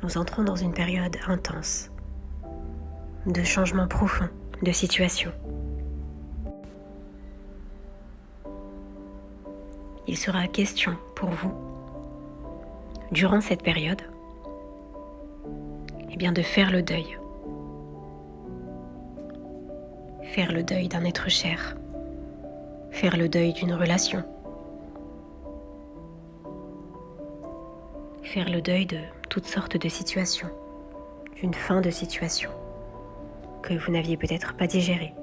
nous entrons dans une période intense, de changement profond de situation. Il sera question pour vous, durant cette période, de faire le deuil. Faire le deuil d'un être cher, faire le deuil d'une relation, faire le deuil de toutes sortes de situations, d'une fin de situation que vous n'aviez peut-être pas digérée.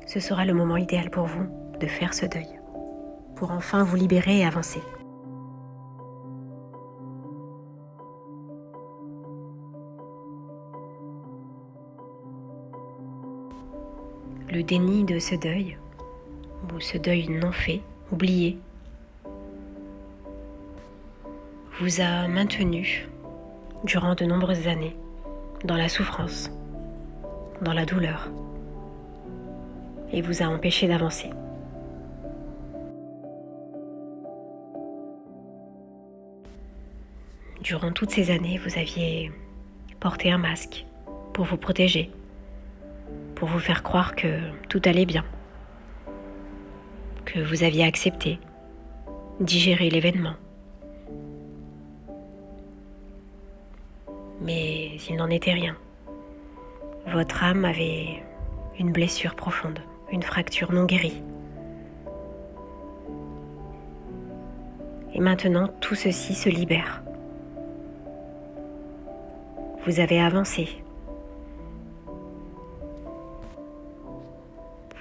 Ce sera le moment idéal pour vous de faire ce deuil, pour enfin vous libérer et avancer. Le déni de ce deuil, ou ce deuil non fait, oublié, vous a maintenu durant de nombreuses années dans la souffrance, dans la douleur, et vous a empêché d'avancer. Durant toutes ces années, vous aviez porté un masque pour vous protéger, pour vous faire croire que tout allait bien, que vous aviez accepté, digéré l'événement. Mais il n'en était rien. Votre âme avait une blessure profonde, une fracture non guérie. Et maintenant, tout ceci se libère. Vous avez avancé.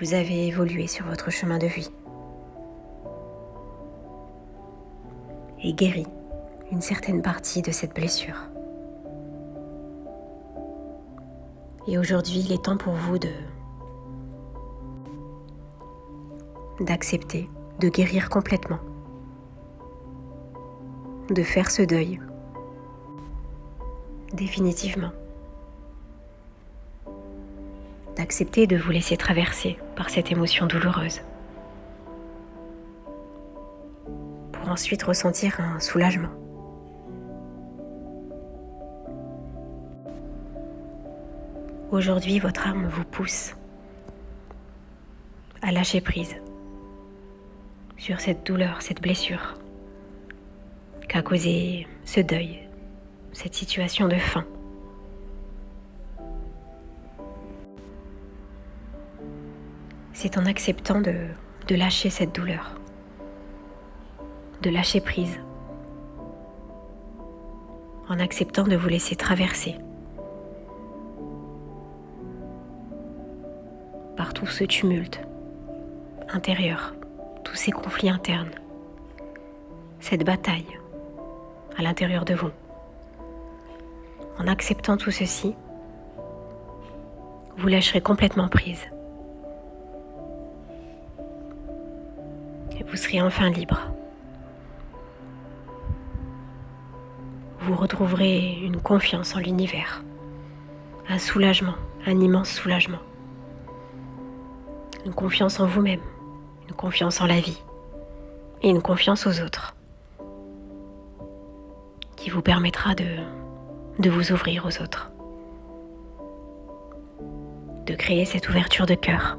Vous avez évolué sur votre chemin de vie. Et guéri une certaine partie de cette blessure. Et aujourd'hui, il est temps pour vous d'accepter, de guérir complètement, de faire ce deuil, définitivement, d'accepter de vous laisser traverser par cette émotion douloureuse, pour ensuite ressentir un soulagement. Aujourd'hui, votre âme vous pousse à lâcher prise sur cette douleur, cette blessure qu'a causé ce deuil, cette situation de fin. C'est en acceptant de lâcher cette douleur, de lâcher prise, en acceptant de vous laisser traverser par tout ce tumulte intérieur, tous ces conflits internes, cette bataille à l'intérieur de vous. En acceptant tout ceci, vous lâcherez complètement prise. Et vous serez enfin libre. Vous retrouverez une confiance en l'univers, un soulagement, un immense soulagement. Une confiance en vous-même, une confiance en la vie et une confiance aux autres qui vous permettra de vous ouvrir aux autres, de créer cette ouverture de cœur.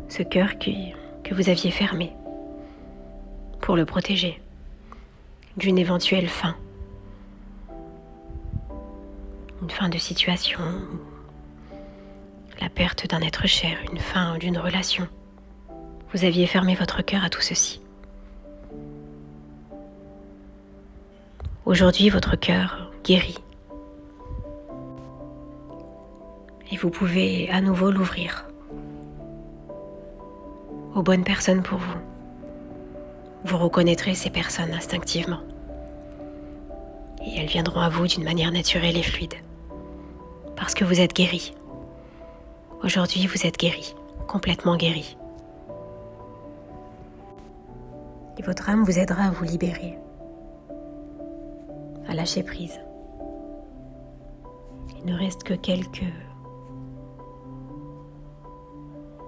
Ce cœur que vous aviez fermé pour le protéger d'une éventuelle fin, une fin de situation, la perte d'un être cher, une fin d'une relation. Vous aviez fermé votre cœur à tout ceci. Aujourd'hui, votre cœur guérit. Et vous pouvez à nouveau l'ouvrir aux bonnes personnes pour vous. Vous reconnaîtrez ces personnes instinctivement. Et elles viendront à vous d'une manière naturelle et fluide. Parce que vous êtes guéri. Aujourd'hui, vous êtes guéri, complètement guéri. Et votre âme vous aidera à vous libérer, à lâcher prise. Il ne reste que quelques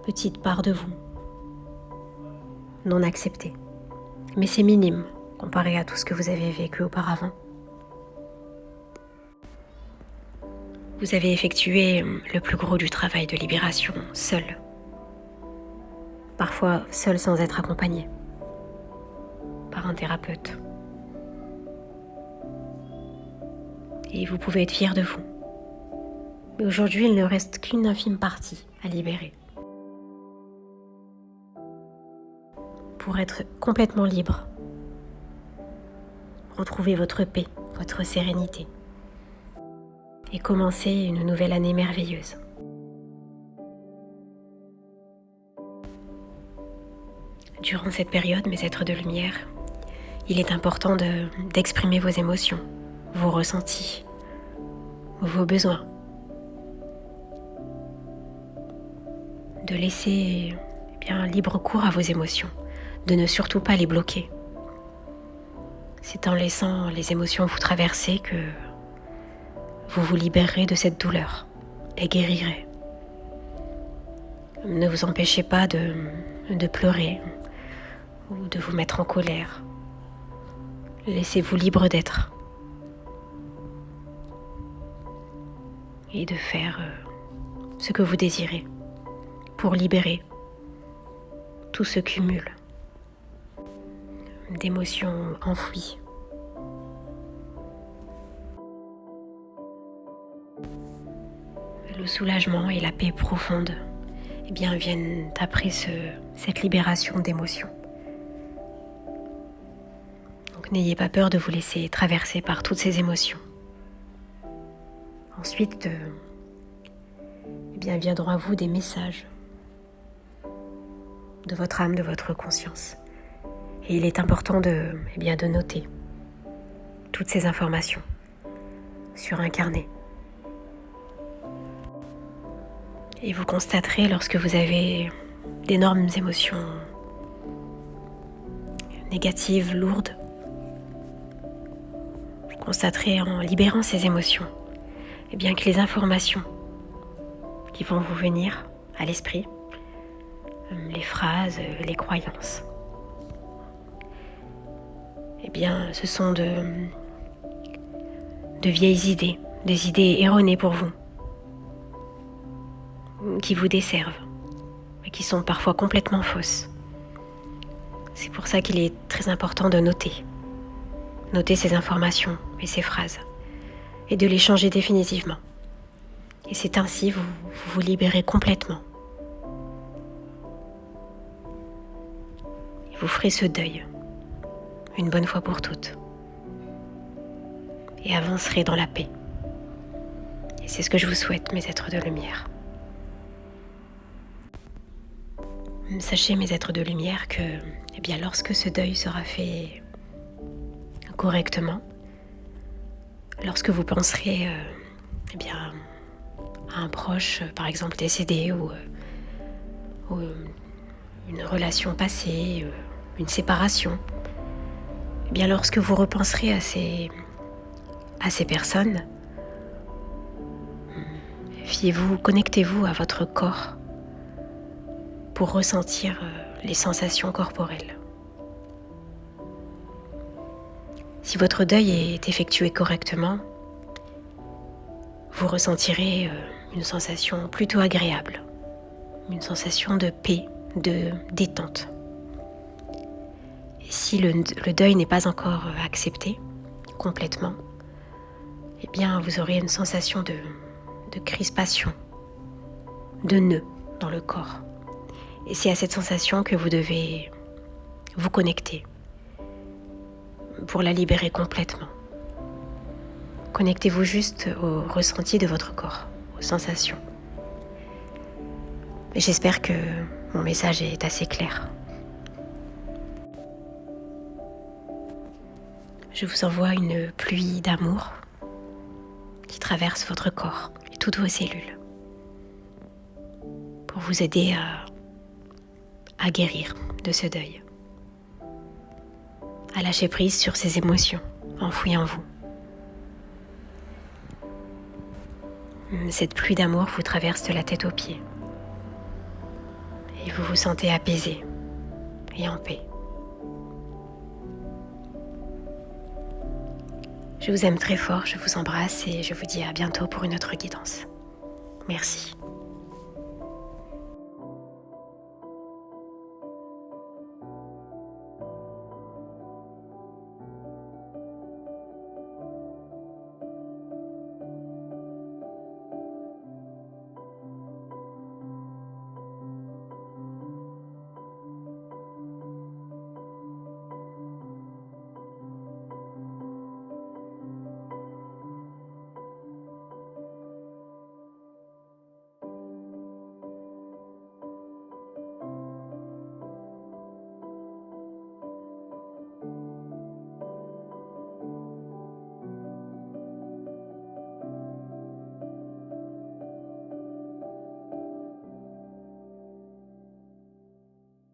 petites parts de vous non acceptées mais c'est minime comparé à tout ce que vous avez vécu auparavant. Vous avez effectué le plus gros du travail de libération seul. Parfois seul sans être accompagné par un thérapeute. Et vous pouvez être fier de vous. Mais aujourd'hui, il ne reste qu'une infime partie à libérer. Pour être complètement libre, retrouver votre paix, votre sérénité et commencer une nouvelle année merveilleuse. Durant cette période, mes êtres de lumière, il est important d'exprimer vos émotions, vos ressentis, vos besoins. De laisser libre cours à vos émotions, de ne surtout pas les bloquer. C'est en laissant les émotions vous traverser que vous vous libérerez de cette douleur, les guérirez. Ne vous empêchez pas de pleurer ou de vous mettre en colère. Laissez-vous libre d'être et de faire ce que vous désirez pour libérer tout ce cumul d'émotions enfouies. Le soulagement et la paix profonde viennent après cette libération d'émotions. Donc n'ayez pas peur de vous laisser traverser par toutes ces émotions. Ensuite, viendront à vous des messages de votre âme, de votre conscience. Et il est important de noter toutes ces informations sur un carnet. Et vous constaterez lorsque vous avez d'énormes émotions négatives, lourdes, vous constaterez en libérant ces émotions que les informations qui vont vous venir à l'esprit, les phrases, les croyances, ce sont de vieilles idées, des idées erronées pour vous, qui vous desservent et qui sont parfois complètement fausses. C'est pour ça qu'il est très important de noter ces informations et ces phrases et de les changer définitivement. Et c'est ainsi vous vous libérez complètement. Et vous ferez ce deuil une bonne fois pour toutes et avancerez dans la paix. Et c'est ce que je vous souhaite, mes êtres de lumière. Sachez, mes êtres de lumière, que lorsque ce deuil sera fait correctement, lorsque vous penserez à un proche, par exemple décédé, ou une relation passée, une séparation, lorsque vous repenserez à ces personnes, fiez-vous, connectez-vous à votre corps pour ressentir les sensations corporelles. Si votre deuil est effectué correctement, vous ressentirez une sensation plutôt agréable, une sensation de paix, de détente. Et si le deuil n'est pas encore accepté complètement, vous aurez une sensation de crispation, de nœud dans le corps. Et c'est à cette sensation que vous devez vous connecter pour la libérer complètement. Connectez-vous juste au ressenti de votre corps, aux sensations. Et j'espère que mon message est assez clair. Je vous envoie une pluie d'amour qui traverse votre corps et toutes vos cellules pour vous aider à guérir de ce deuil, à lâcher prise sur ces émotions enfouies en vous. Cette pluie d'amour vous traverse de la tête aux pieds et vous vous sentez apaisé et en paix. Je vous aime très fort, je vous embrasse et je vous dis à bientôt pour une autre guidance. Merci.